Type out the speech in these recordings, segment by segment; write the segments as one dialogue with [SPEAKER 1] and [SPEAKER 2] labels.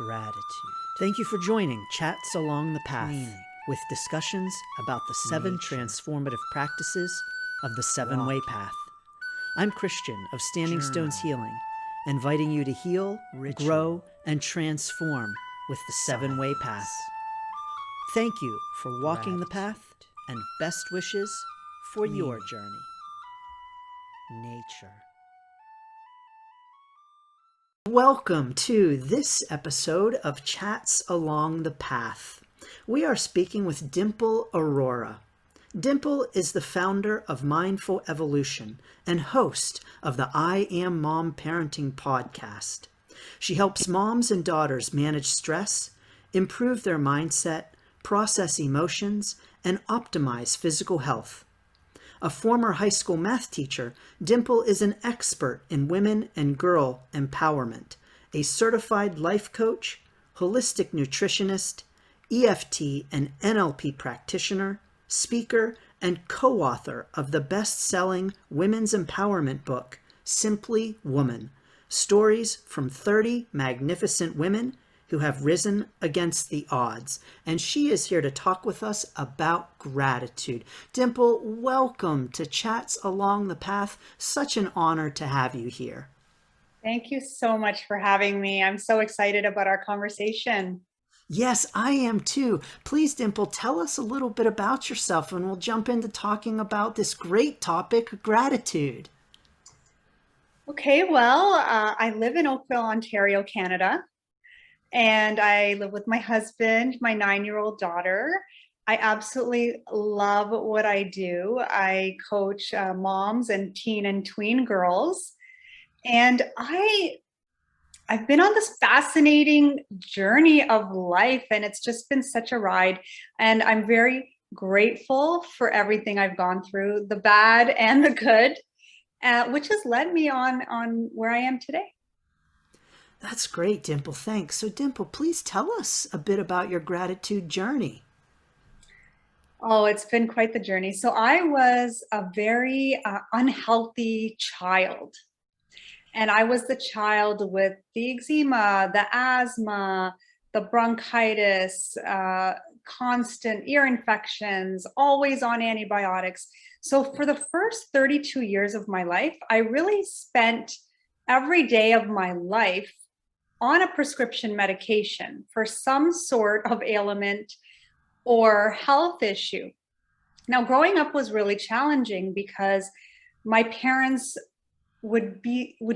[SPEAKER 1] gratitude. Thank you for joining Chats Along the Path with discussions about the 7 transformative practices of the 7-Way Path. I'm Christian of Standing Stones Healing, inviting you to heal, grow, and transform with the 7-Way Path. Thank you for walking the path, and best wishes for your journey. Nature. Welcome to this episode of Chats Along the Path. We are speaking with Dimple Arora. Dimple is the founder of Mindful Evolution and host of the I Am Mom Parenting podcast. She helps moms and daughters manage stress, improve their mindset, process emotions, and optimize physical health. A former high school math teacher, Dimple is an expert in women and girl empowerment, a certified life coach, holistic nutritionist, EFT and NLP practitioner, speaker, and co-author of the best-selling women's empowerment book, Simply Woman, Stories from 30 Magnificent Women who have risen against the odds. And she is here to talk with us about gratitude. Dimple, welcome to Chats Along the Path. Such an honor to have you here.
[SPEAKER 2] Thank you so much for having me. I'm so excited about our conversation.
[SPEAKER 1] Yes, I am too. Please, Dimple, tell us a little bit about yourself and we'll jump into talking about this great topic, gratitude.
[SPEAKER 2] Okay, well, I live in Oakville, Ontario, Canada. And I live with my husband, my 9-year-old daughter. I absolutely love what I do. I coach moms and teen and tween girls. And I've been on this fascinating journey of life, and it's just been such a ride. And I'm very grateful for everything I've gone through, the bad and the good, which has led me on where I am today.
[SPEAKER 1] That's great, Dimple. Thanks. So, Dimple, please tell us a bit about your gratitude journey.
[SPEAKER 2] Oh, it's been quite the journey. So I was a very unhealthy child. And I was the child with the eczema, the asthma, the bronchitis, constant ear infections, always on antibiotics. So for the first 32 years of my life, I really spent every day of my life on a prescription medication for some sort of ailment or health issue. Now, growing up was really challenging because my parents would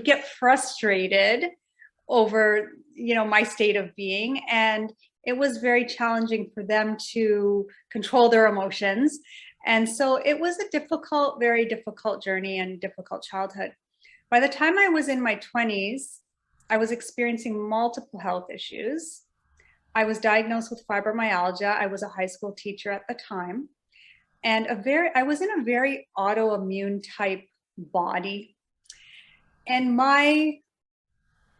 [SPEAKER 2] get frustrated over, my state of being, and it was very challenging for them to control their emotions. And so it was a difficult, very difficult journey and difficult childhood. By the time I was in my 20s, I was experiencing multiple health issues. I was diagnosed with fibromyalgia. I was a high school teacher at the time. And I was in a very autoimmune type body. And my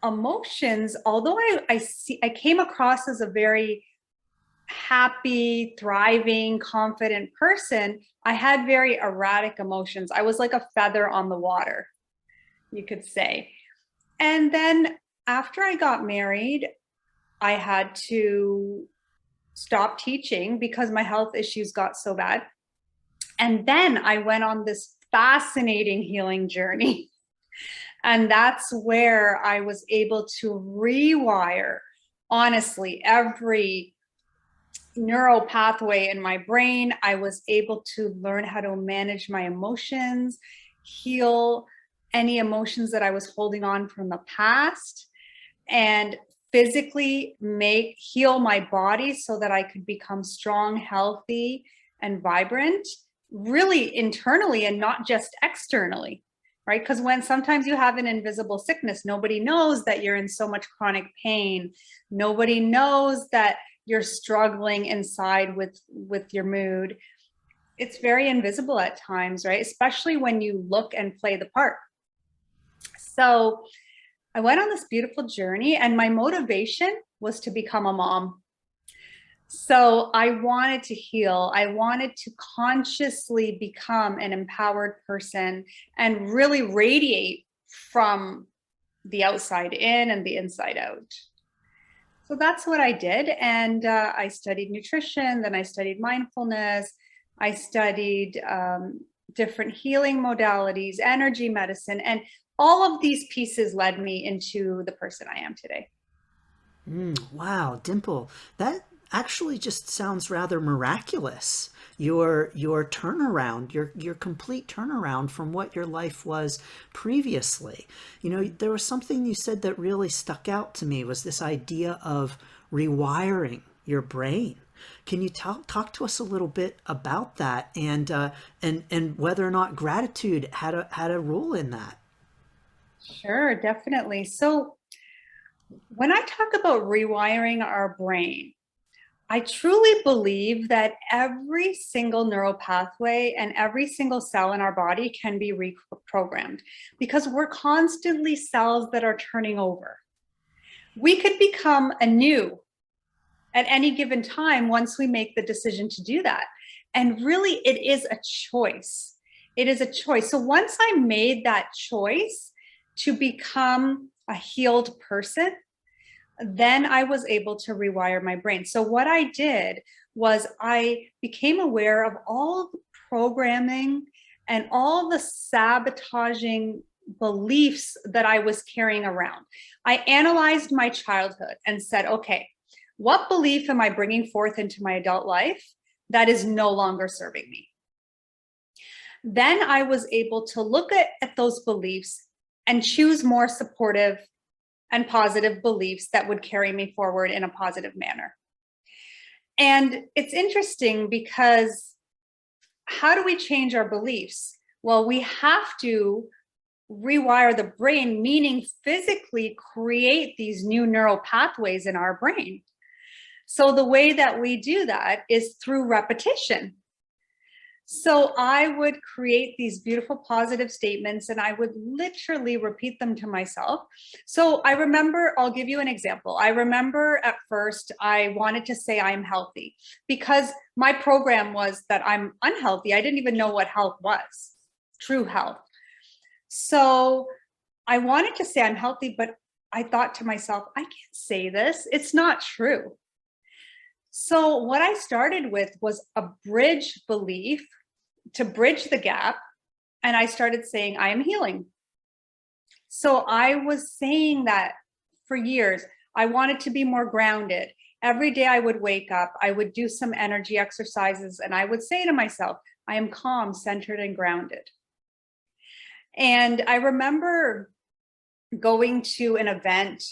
[SPEAKER 2] emotions, although I came across as a very happy, thriving, confident person, I had very erratic emotions. I was like a feather on the water, you could say. And then after I got married, I had to stop teaching because my health issues got so bad. And then I went on this fascinating healing journey. And that's where I was able to rewire, honestly, every neural pathway in my brain. I was able to learn how to manage my emotions, heal any emotions that I was holding on from the past, and physically heal my body so that I could become strong, healthy, and vibrant, really internally and not just externally, right? Because when sometimes you have an invisible sickness, nobody knows that you're in so much chronic pain. Nobody knows that you're struggling inside with your mood. It's very invisible at times, right? Especially when you look and play the part. So I went on this beautiful journey, and my motivation was to become a mom. So I wanted to heal. I wanted to consciously become an empowered person and really radiate from the outside in and the inside out. So that's what I did. And I studied nutrition, then I studied mindfulness, I studied different healing modalities, energy medicine, and all of these pieces led me into the person I am today.
[SPEAKER 1] Wow, Dimple, that actually just sounds rather miraculous. Your turnaround, your complete turnaround from what your life was previously. You know, there was something you said that really stuck out to me was this idea of rewiring your brain. Can you talk to us a little bit about that and whether or not gratitude had a role in that?
[SPEAKER 2] Sure, definitely. So when I talk about rewiring our brain, I truly believe that every single neural pathway and every single cell in our body can be reprogrammed because we're constantly cells that are turning over. We could become anew at any given time once we make the decision to do that. And really, it is a choice. It is a choice. So once I made that choice to become a healed person, then I was able to rewire my brain. So what I did was I became aware of all the programming and all the sabotaging beliefs that I was carrying around. I analyzed my childhood and said, okay, what belief am I bringing forth into my adult life that is no longer serving me? Then I was able to look at those beliefs and choose more supportive and positive beliefs that would carry me forward in a positive manner. And it's interesting because how do we change our beliefs? Well, we have to rewire the brain, meaning physically create these new neural pathways in our brain. So the way that we do that is through repetition. So I would create these beautiful positive statements and I would literally repeat them to myself. So I remember, I'll give you an example. I remember at first I wanted to say I'm healthy because my program was that I'm unhealthy. I didn't even know what health was, true health. So I wanted to say I'm healthy, but I thought to myself, I can't say this. It's not true. So what I started with was a bridge belief to bridge the gap. And I started saying, I am healing. So I was saying that for years. I wanted to be more grounded. Every day I would wake up, I would do some energy exercises, and I would say to myself, I am calm, centered, and grounded. And I remember going to an event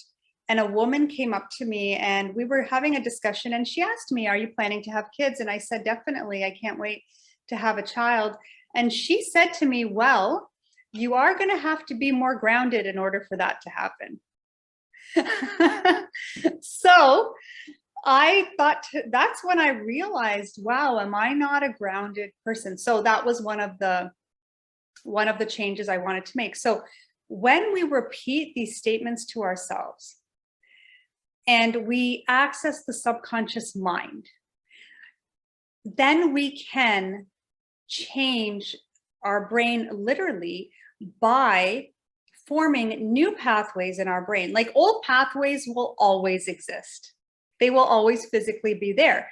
[SPEAKER 2] and a woman came up to me and we were having a discussion and she asked me, are you planning to have kids? And I said, definitely, I can't wait to have a child. And she said to me, well, you are going to have to be more grounded in order for that to happen. So I thought that's when I realized, wow, am I not a grounded person? So that was one of the changes I wanted to make. So when we repeat these statements to ourselves and we access the subconscious mind, then we can change our brain literally by forming new pathways in our brain. Like old pathways will always exist. They will always physically be there,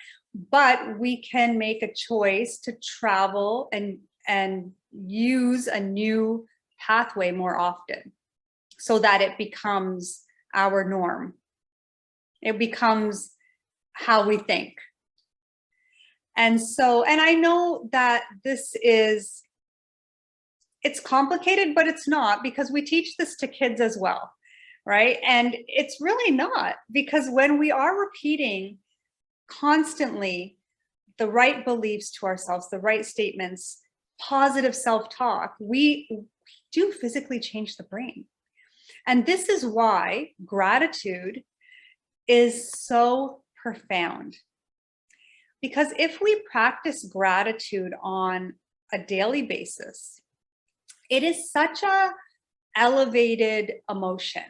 [SPEAKER 2] but we can make a choice to travel and use a new pathway more often so that it becomes our norm. It becomes how we think. And so, and I know that it's complicated, but it's not, because we teach this to kids as well, right? And it's really not, because when we are repeating constantly the right beliefs to ourselves, the right statements, positive self-talk, we do physically change the brain. And this is why gratitude is so profound. Because if we practice gratitude on a daily basis, it is such a elevated emotion.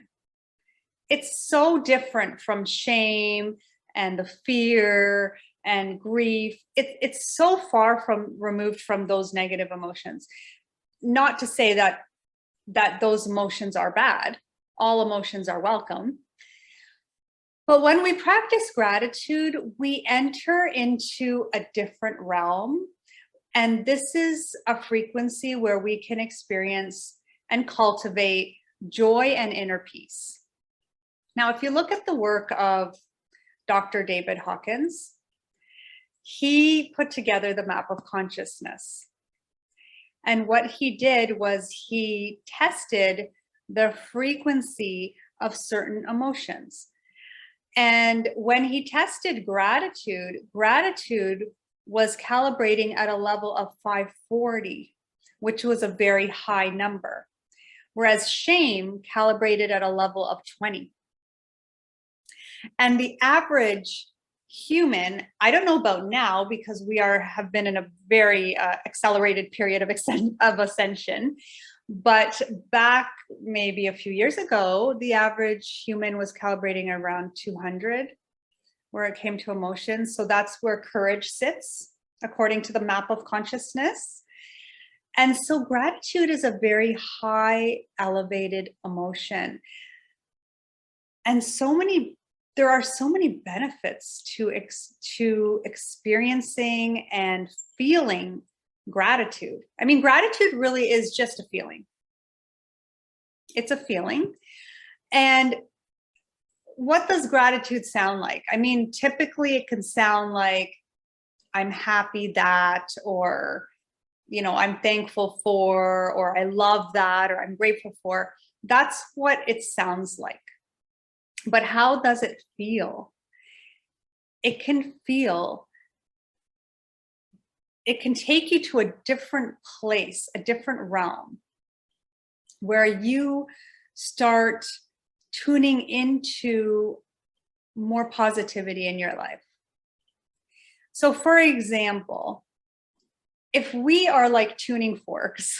[SPEAKER 2] It's so different from shame and the fear and grief. It's so far removed from those negative emotions. Not to say that those emotions are bad. All emotions are welcome. But when we practice gratitude, we enter into a different realm. And this is a frequency where we can experience and cultivate joy and inner peace. Now, if you look at the work of Dr. David Hawkins, he put together the map of consciousness. And what he did was he tested the frequency of certain emotions. And when he tested gratitude, gratitude was calibrating at a level of 540, which was a very high number, whereas shame calibrated at a level of 20. And the average human, I don't know about now because we have been in a very accelerated period of ascension, but back maybe a few years ago, the average human was calibrating around 200 where it came to emotions. So that's where courage sits, according to the map of consciousness. And so gratitude is a very high, elevated emotion. And there are so many benefits to experiencing and feeling gratitude. I mean, gratitude really is just a feeling. It's a feeling. And what does gratitude sound like? I mean, typically it can sound like I'm happy that, or, I'm thankful for, or I love that, or I'm grateful for. That's what it sounds like. But how does it feel? It can take you to a different place, a different realm, where you start tuning into more positivity in your life. So for example, if we are like tuning forks,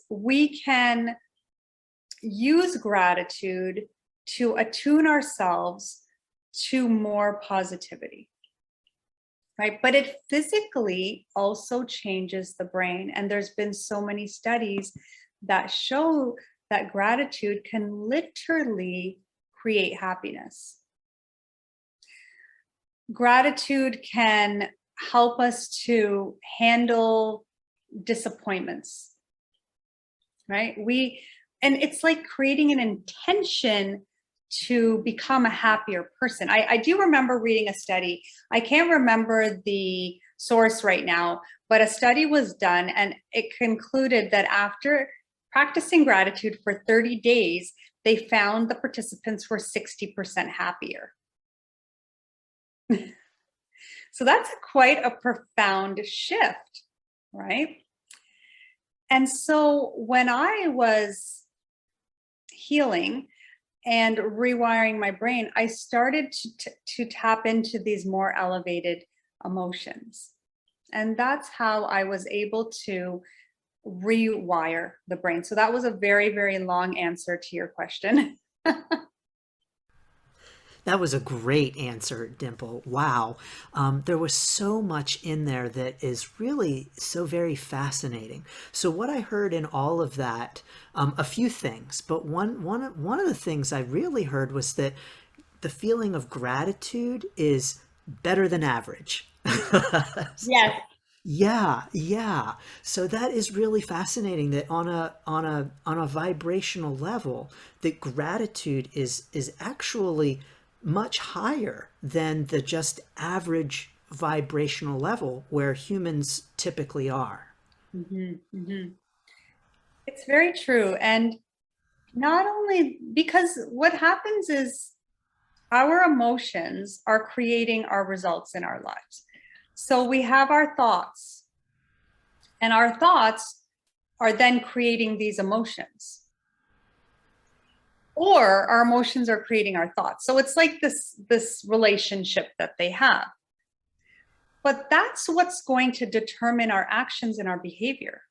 [SPEAKER 2] we can use gratitude to attune ourselves to more positivity, right? But it physically also changes the brain. And there's been so many studies that show that gratitude can literally create happiness. Gratitude can help us to handle disappointments, right? And it's like creating an intention to become a happier person. I do remember reading a study. I can't remember the source right now, but a study was done and it concluded that after practicing gratitude for 30 days, they found the participants were 60% happier. So that's quite a profound shift, right? And so when I was healing and rewiring my brain, I started to tap into these more elevated emotions. And that's how I was able to rewire the brain. So that was a very, very long answer to your question.
[SPEAKER 1] That was a great answer, Dimple. Wow. There was so much in there that is really so very fascinating. So what I heard in all of that, a few things, but one of the things I really heard was that the feeling of gratitude is better than average.
[SPEAKER 2] Yes.
[SPEAKER 1] Yeah. So that is really fascinating that on a vibrational level, that gratitude is actually much higher than the just average vibrational level where humans typically are.
[SPEAKER 2] It's very true. And not only because what happens is our emotions are creating our results in our lives. So we have our thoughts, and our thoughts are then creating these emotions. Or our emotions are creating our thoughts. So it's like this relationship that they have. But that's what's going to determine our actions and our behavior.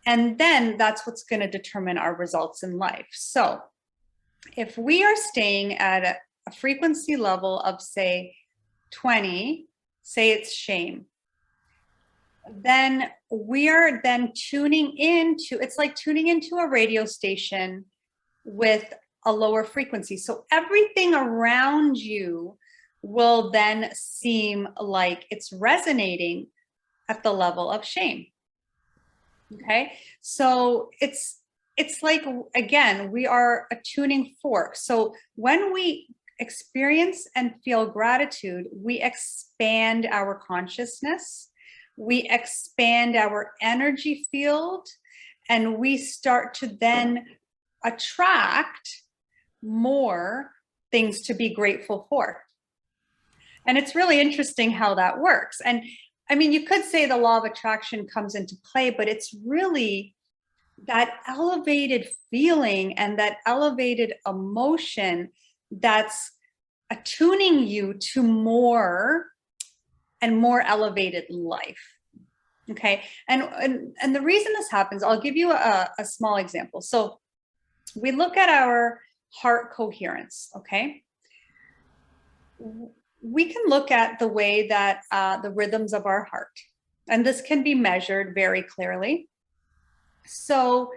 [SPEAKER 2] And then that's what's going to determine our results in life. So if we are staying at a frequency level of, say, 20, say it's shame, then we are then tuning into, it's like tuning into a radio station with a lower frequency. So everything around you will then seem like it's resonating at the level of shame. Okay, so it's like, again, we are a tuning fork. So when we experience and feel gratitude, we expand our consciousness, we expand our energy field, and we start to then attract more things to be grateful for. And it's really interesting how that works. And I mean, you could say the law of attraction comes into play, but it's really that elevated feeling and that elevated emotion that's attuning you to more and more elevated life. Okay. And the reason this happens, I'll give you a small example. So we look at our heart coherence. Okay. We can look at the way that the rhythms of our heart, and this can be measured very clearly. So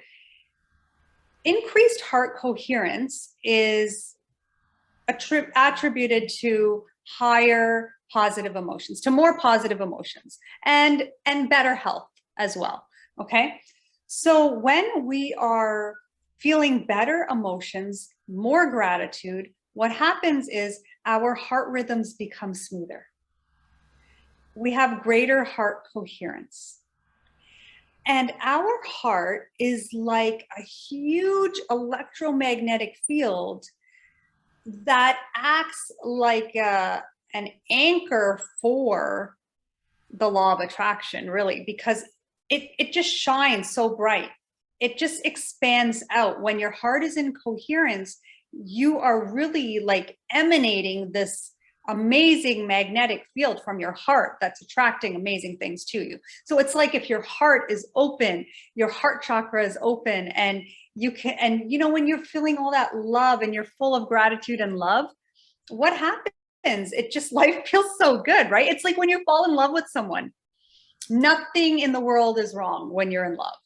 [SPEAKER 2] increased heart coherence is attributed to higher positive emotions, to more positive emotions, and better health as well. Okay. So when we are feeling better emotions, more gratitude, what happens is our heart rhythms become smoother. We have greater heart coherence. And our heart is like a huge electromagnetic field that acts like an anchor for the law of attraction, really, because it just shines so bright. It just expands out. When your heart is in coherence, you are really like emanating this amazing magnetic field from your heart that's attracting amazing things to you. So it's like if your heart is open, your heart chakra is open, and you can, and you know, when you're feeling all that love and you're full of gratitude and love, what happens? It just, life feels so good, right? It's like when you fall in love with someone, nothing in the world is wrong when you're in love,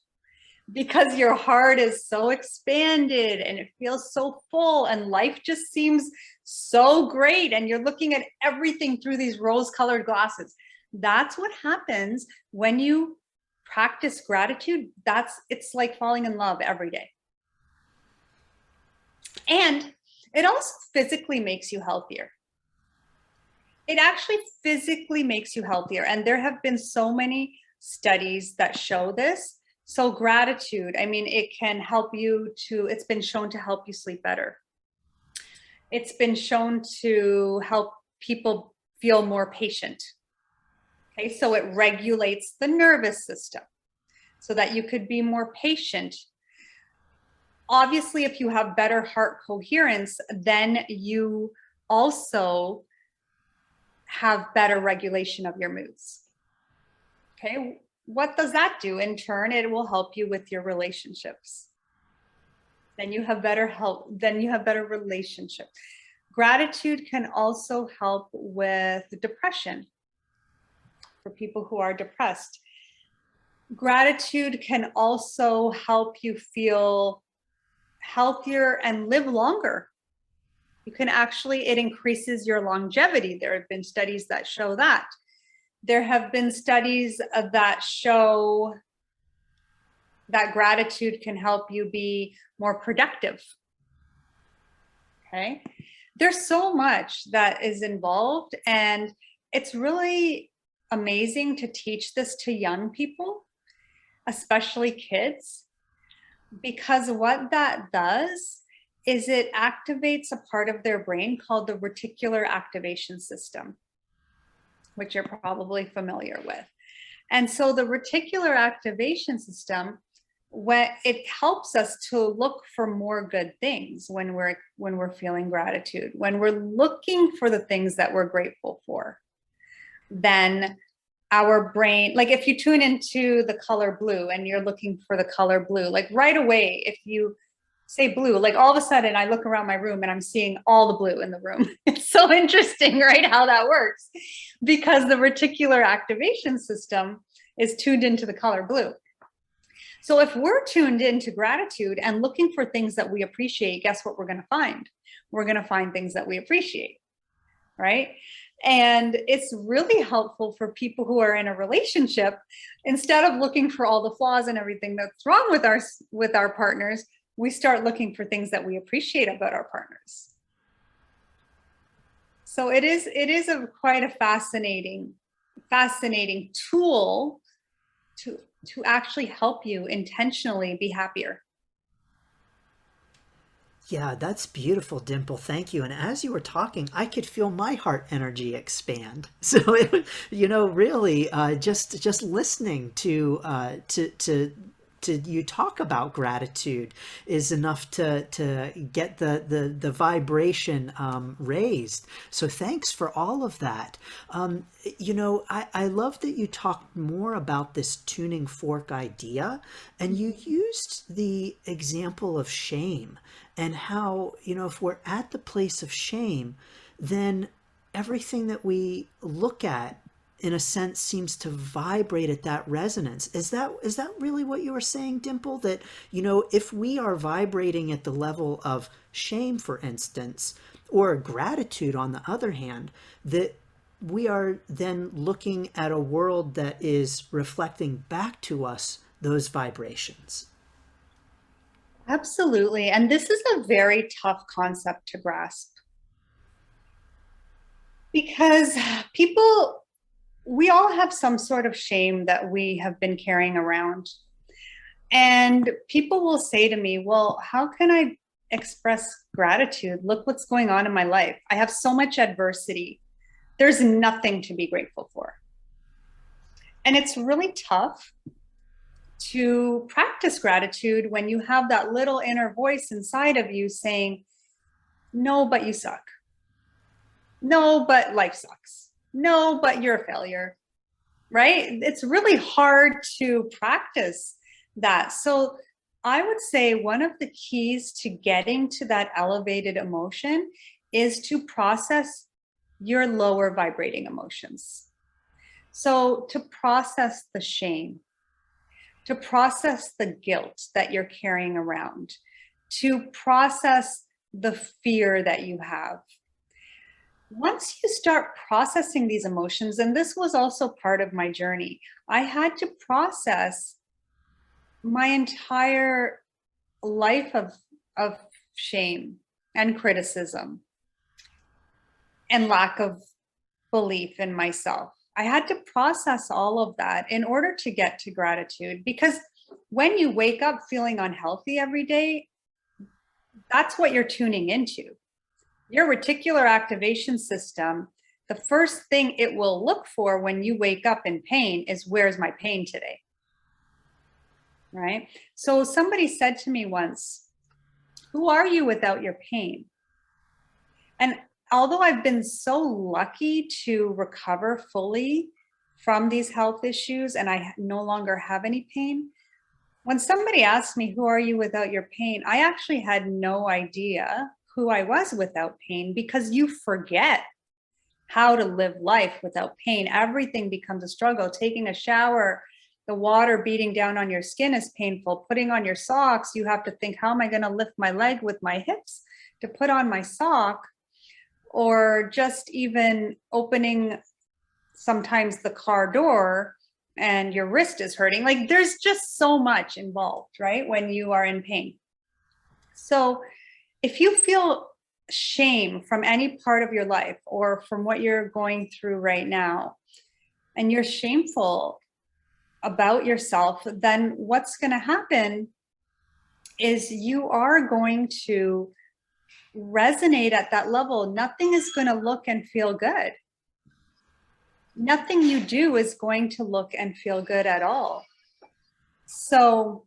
[SPEAKER 2] because your heart is so expanded and it feels so full and life just seems so great. And you're looking at everything through these rose-colored glasses. That's what happens when you practice gratitude. It's like falling in love every day. And it also physically makes you healthier. It actually physically makes you healthier. And there have been so many studies that show this. So gratitude, I mean, it can help you to, it's been shown to help you sleep better. It's been shown to help people feel more patient. Okay, so it regulates the nervous system so that you could be more patient. Obviously, if you have better heart coherence, then you also have better regulation of your moods. Okay. What does that do? In turn, it will help you with your relationships. Then you have better health, then you have better relationships. Gratitude can also help with depression for people who are depressed. Gratitude can also help you feel healthier and live longer. You can actually, it increases your longevity. There have been studies that show that. There have been studies that show that gratitude can help you be more productive. Okay. There's so much that is involved, and it's really amazing to teach this to young people, especially kids, because what that does is it activates a part of their brain called the reticular activation system, which you're probably familiar with. And so the reticular activation system, when it helps us to look for more good things when we're feeling gratitude, when we're looking for the things that we're grateful for, then our brain, like if you tune into the color blue and you're looking for the color blue, like right away, if you say blue, like all of a sudden I look around my room and I'm seeing all the blue in the room. It's so interesting, right? How that works, because the reticular activation system is tuned into the color blue. So if we're tuned into gratitude and looking for things that we appreciate, guess what we're going to find? We're going to find things that we appreciate, right? And it's really helpful for people who are in a relationship, instead of looking for all the flaws and everything that's wrong with our partners, we start looking for things that we appreciate about our partners. So it is quite a fascinating tool to actually help you intentionally be happier.
[SPEAKER 1] Yeah, that's beautiful, Dimple. Thank you. And as you were talking, I could feel my heart energy expand. So, really, just listening to you talk about gratitude is enough to get the vibration raised. So thanks for all of that. I love that you talked more about this tuning fork idea, and you used the example of shame and how, if we're at the place of shame, then everything that we look at in a sense seems to vibrate at that resonance. Is that really what you were saying, Dimple? That, if we are vibrating at the level of shame, for instance, or gratitude on the other hand, that we are then looking at a world that is reflecting back to us those vibrations.
[SPEAKER 2] Absolutely. And this is a very tough concept to grasp, because we all have some sort of shame that we have been carrying around. And people will say to me, well, how can I express gratitude? Look what's going on in my life. I have so much adversity. There's nothing to be grateful for. And it's really tough to practice gratitude when you have that little inner voice inside of you saying, no, but you suck. No, but life sucks. No, but you're a failure, right? It's really hard to practice that. So I would say one of the keys to getting to that elevated emotion is to process your lower vibrating emotions. So to process the shame, to process the guilt that you're carrying around, to process the fear that you have. Once you start processing these emotions, and this was also part of my journey, I had to process my entire life of shame and criticism and lack of belief in myself. I had to process all of that in order to get to gratitude, because when you wake up feeling unhealthy every day, that's what you're tuning into. Your reticular activation system, the first thing it will look for when you wake up in pain is, where's my pain today? Right? So somebody said to me once, who are you without your pain? And although I've been so lucky to recover fully from these health issues and I no longer have any pain, when somebody asked me, who are you without your pain? I actually had no idea who I was without pain, because you forget how to live life without pain. Everything becomes a struggle. Taking a shower, the water beating down on your skin is painful. Putting on your socks, you have to think, how am I going to lift my leg with my hips to put on my sock? Or just even opening sometimes the car door and your wrist is hurting. Like, there's just so much involved, right? When you are in pain. So if you feel shame from any part of your life or from what you're going through right now, and you're shameful about yourself, then what's going to happen is you are going to resonate at that level. Nothing is going to look and feel good. Nothing you do is going to look and feel good at all. So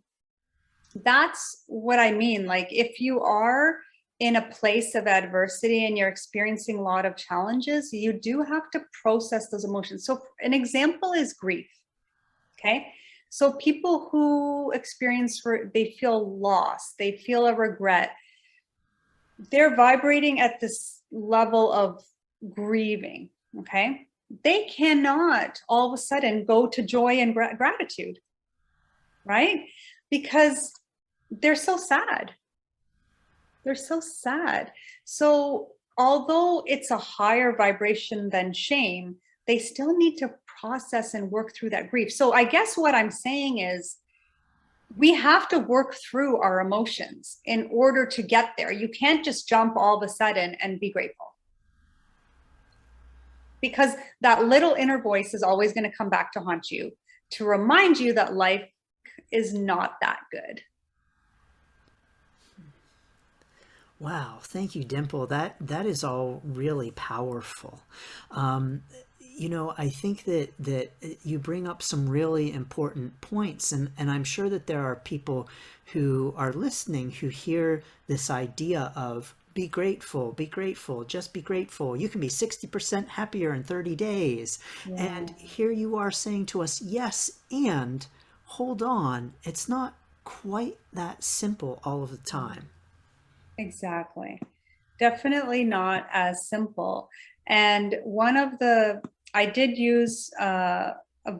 [SPEAKER 2] that's what I mean. Like, if you are in a place of adversity and you're experiencing a lot of challenges, you do have to process those emotions. So an example is grief. Okay. So people who experience, they feel lost, they feel a regret, they're vibrating at this level of grieving. Okay. They cannot all of a sudden go to joy and gratitude, right? because they're so sad. They're so sad. So, although it's a higher vibration than shame, they still need to process and work through that grief. So, I guess what I'm saying is we have to work through our emotions in order to get there. You can't just jump all of a sudden and be grateful, because that little inner voice is always going to come back to haunt you, to remind you that life is not that good.
[SPEAKER 1] Wow, thank you, Dimple. That is all really powerful. I think that you bring up some really important points, and I'm sure that there are people who are listening who hear this idea of be grateful, just be grateful. You can be 60% happier in 30 days.
[SPEAKER 2] Yeah,
[SPEAKER 1] And here you are saying to us, yes, and hold on, it's not quite that simple all of the time.
[SPEAKER 2] exactly. Definitely not as simple. And I did use a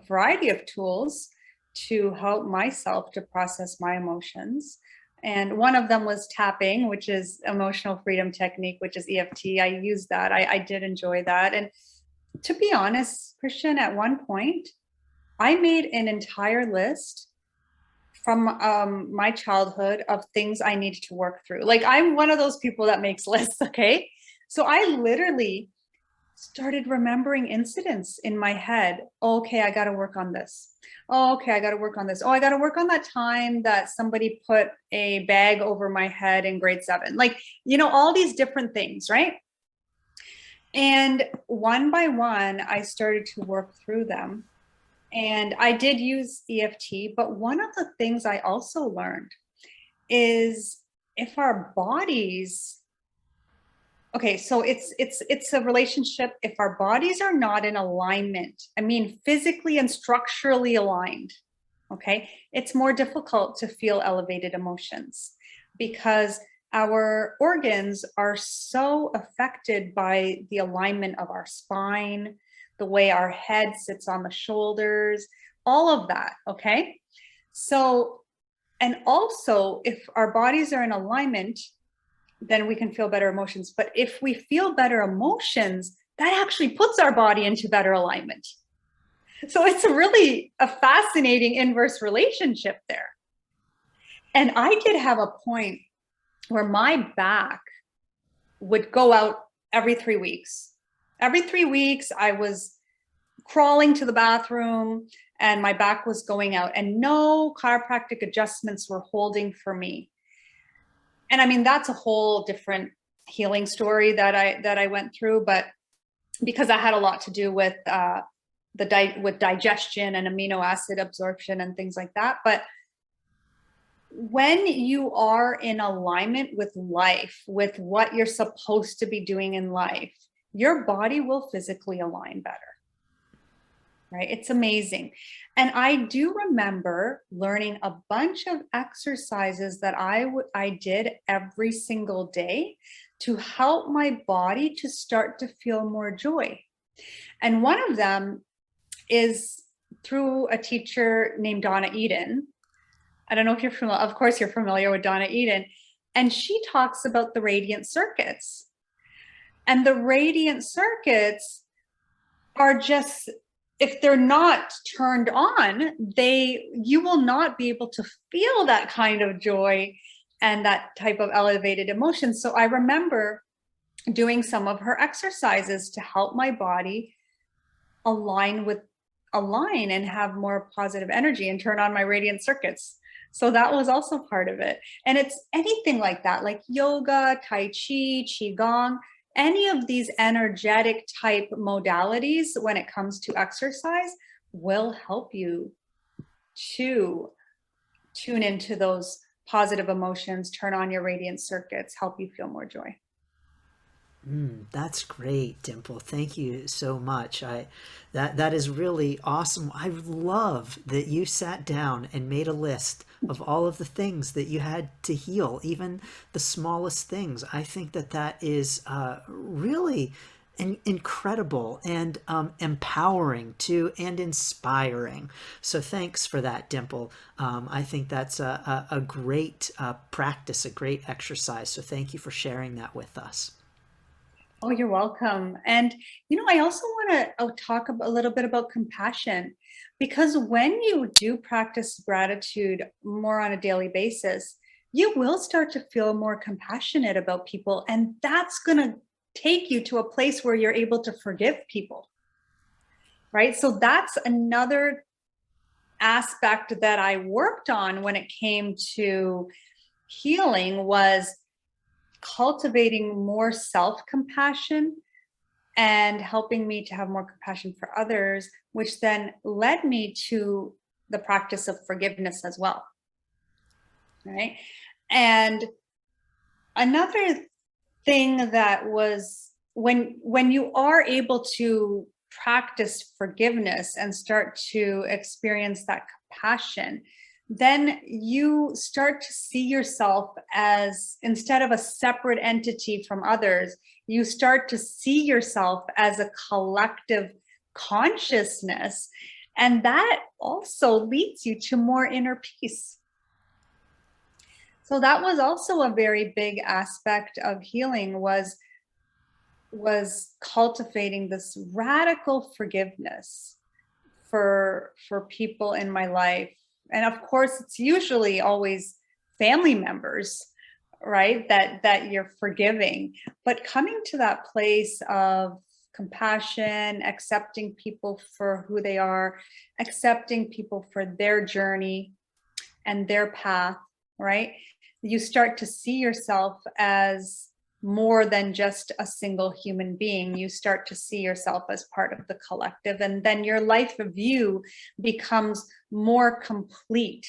[SPEAKER 2] variety of tools to help myself to process my emotions. And one of them was tapping, which is emotional freedom technique, which is EFT. I used that. I did enjoy that. And to be honest, Christian, at one point, I made an entire list from my childhood of things I needed to work through. Like, I'm one of those people that makes lists, okay? So I literally started remembering incidents in my head. Oh, okay, I got to work on this. Oh, okay, I got to work on this. Oh, I got to work on that time that somebody put a bag over my head in grade 7. Like, all these different things, right? And one by one, I started to work through them. And I did use EFT, but one of the things I also learned is if our bodies, okay, so it's a relationship. If our bodies are not in alignment, I mean physically and structurally aligned, okay, it's more difficult to feel elevated emotions because our organs are so affected by the alignment of our spine, the way our head sits on the shoulders, all of that, okay? So, and also if our bodies are in alignment, then we can feel better emotions. But if we feel better emotions, that actually puts our body into better alignment. So it's really a fascinating inverse relationship there. And I did have a point where my back would go out every 3 weeks. Every 3 weeks, I was crawling to the bathroom and my back was going out, and no chiropractic adjustments were holding for me. And I mean, that's a whole different healing story that I went through, but because I had a lot to do with with digestion and amino acid absorption and things like that. But when you are in alignment with life, with what you're supposed to be doing in life, your body will physically align better. Right? It's amazing. And I do remember learning a bunch of exercises that I did every single day to help my body to start to feel more joy. And one of them is through a teacher named Donna Eden. I don't know if you're familiar, of course you're familiar with Donna Eden. And she talks about the radiant circuits. And the radiant circuits are just, if they're not turned on, you will not be able to feel that kind of joy and that type of elevated emotion. So I remember doing some of her exercises to help my body align and have more positive energy and turn on my radiant circuits. So that was also part of it. And it's anything like that, like yoga, tai chi, qigong, any of these energetic type modalities when it comes to exercise will help you to tune into those positive emotions, turn on your radiant circuits, help you feel more joy.
[SPEAKER 1] That's great, Dimple. Thank you so much. That is really awesome. I love that you sat down and made a list of all of the things that you had to heal, even the smallest things. I think that is really incredible and empowering too, and inspiring. So thanks for that, Dimple. I think that's a great practice, a great exercise. So thank you for sharing that with us.
[SPEAKER 2] Oh, you're welcome. And, I also want to talk a little bit about compassion, because when you do practice gratitude more on a daily basis, you will start to feel more compassionate about people. And that's going to take you to a place where you're able to forgive people, right? So that's another aspect that I worked on when it came to healing, was cultivating more self-compassion and helping me to have more compassion for others, which then led me to the practice of forgiveness as well. Right. And another thing that was, when you are able to practice forgiveness and start to experience that compassion, then you start to see yourself as, instead of a separate entity from others, you start to see yourself as a collective consciousness. And that also leads you to more inner peace. So that was also a very big aspect of healing, was cultivating this radical forgiveness for people in my life. And of course, it's usually always family members, right, that you're forgiving. But coming to that place of compassion, accepting people for who they are, accepting people for their journey and their path, right? You start to see yourself as more than just a single human being. You start to see yourself as part of the collective, and then your life view becomes more complete.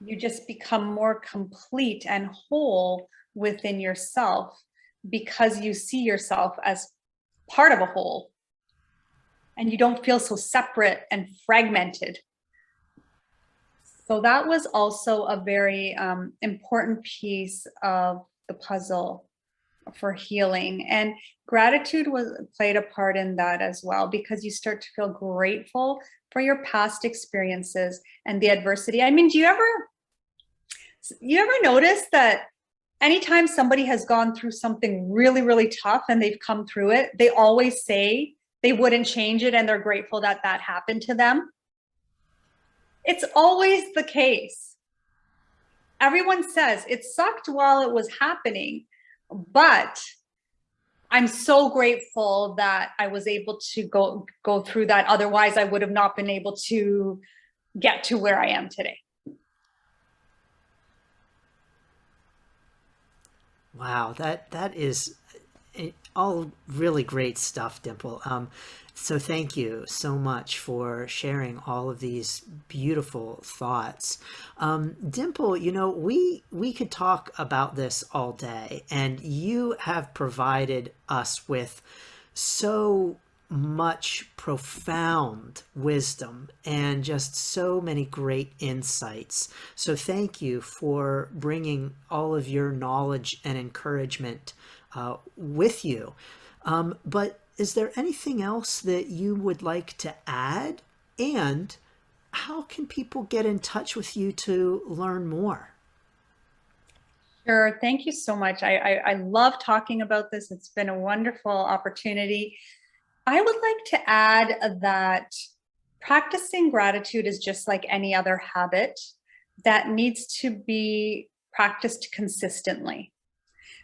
[SPEAKER 2] You just become more complete and whole within yourself, because you see yourself as part of a whole, and you don't feel so separate and fragmented. So that was also a very important piece of the puzzle for healing. And gratitude played a part in that as well, because you start to feel grateful for your past experiences and the adversity. I mean, do you ever notice that anytime somebody has gone through something really, really tough and they've come through it, they always say they wouldn't change it and they're grateful that that happened to them? It's always the case. Everyone says it sucked while it was happening, but I'm so grateful that I was able to go through that. Otherwise, I would have not been able to get to where I am today.
[SPEAKER 1] Wow, that is all really great stuff, Dimple. So thank you so much for sharing all of these beautiful thoughts. Dimple, we could talk about this all day, and you have provided us with so much profound wisdom and just so many great insights. So thank you for bringing all of your knowledge and encouragement with you. But is there anything else that you would like to add? And how can people get in touch with you to learn more?
[SPEAKER 2] Sure. Thank you so much. I love talking about this. It's been a wonderful opportunity. I would like to add that practicing gratitude is just like any other habit that needs to be practiced consistently.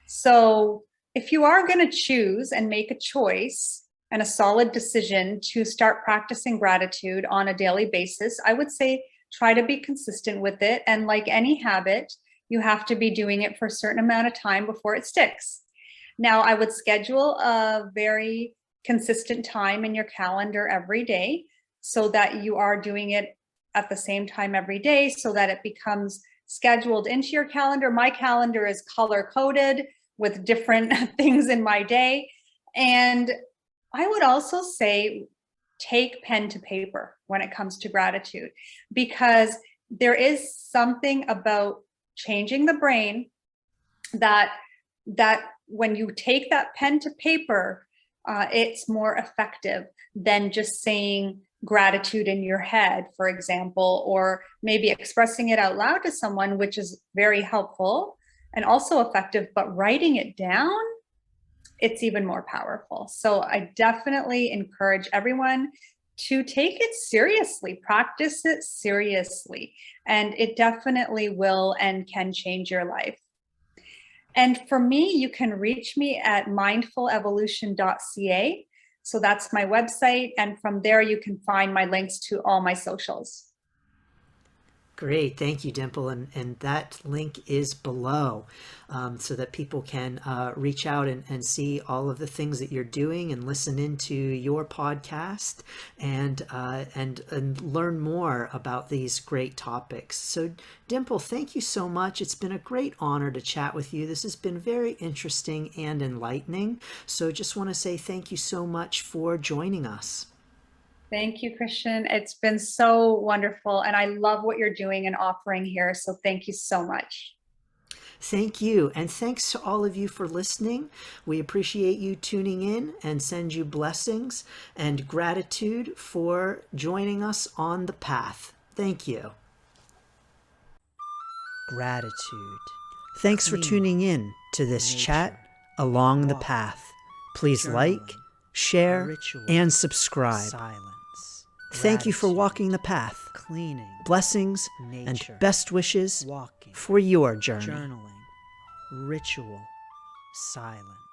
[SPEAKER 2] So if you are going to choose and make a choice and a solid decision to start practicing gratitude on a daily basis, I would say try to be consistent with it. And like any habit, you have to be doing it for a certain amount of time before it sticks. Now, I would schedule a very consistent time in your calendar every day so that you are doing it at the same time every day, so that it becomes scheduled into your calendar. My calendar is color coded with different things in my day. And I would also say take pen to paper when it comes to gratitude, because there is something about changing the brain that when you take that pen to paper, it's more effective than just saying gratitude in your head, for example, or maybe expressing it out loud to someone, which is very helpful and also effective, but writing it down, it's even more powerful. So I definitely encourage everyone to take it seriously, practice it seriously, and it definitely will and can change your life. And for me, you can reach me at mindfulevolution.ca. So that's my website. And from there, you can find my links to all my socials.
[SPEAKER 1] Great. Thank you, Dimple. And that link is below, so that people can reach out and see all of the things that you're doing and listen into your podcast and learn more about these great topics. So, Dimple, thank you so much. It's been a great honor to chat with you. This has been very interesting and enlightening. So just want to say thank you so much for joining us.
[SPEAKER 2] Thank you, Christian. It's been so wonderful. And I love what you're doing and offering here. So thank you so much.
[SPEAKER 1] Thank you. And thanks to all of you for listening. We appreciate you tuning in and send you blessings and gratitude for joining us on the path. Thank you. Gratitude. Thanks for tuning in to this chat along the path. Please like, share, and subscribe. Thank you for walking the path. Cleaning, blessings, and best wishes for your journey. Journaling, ritual, silence.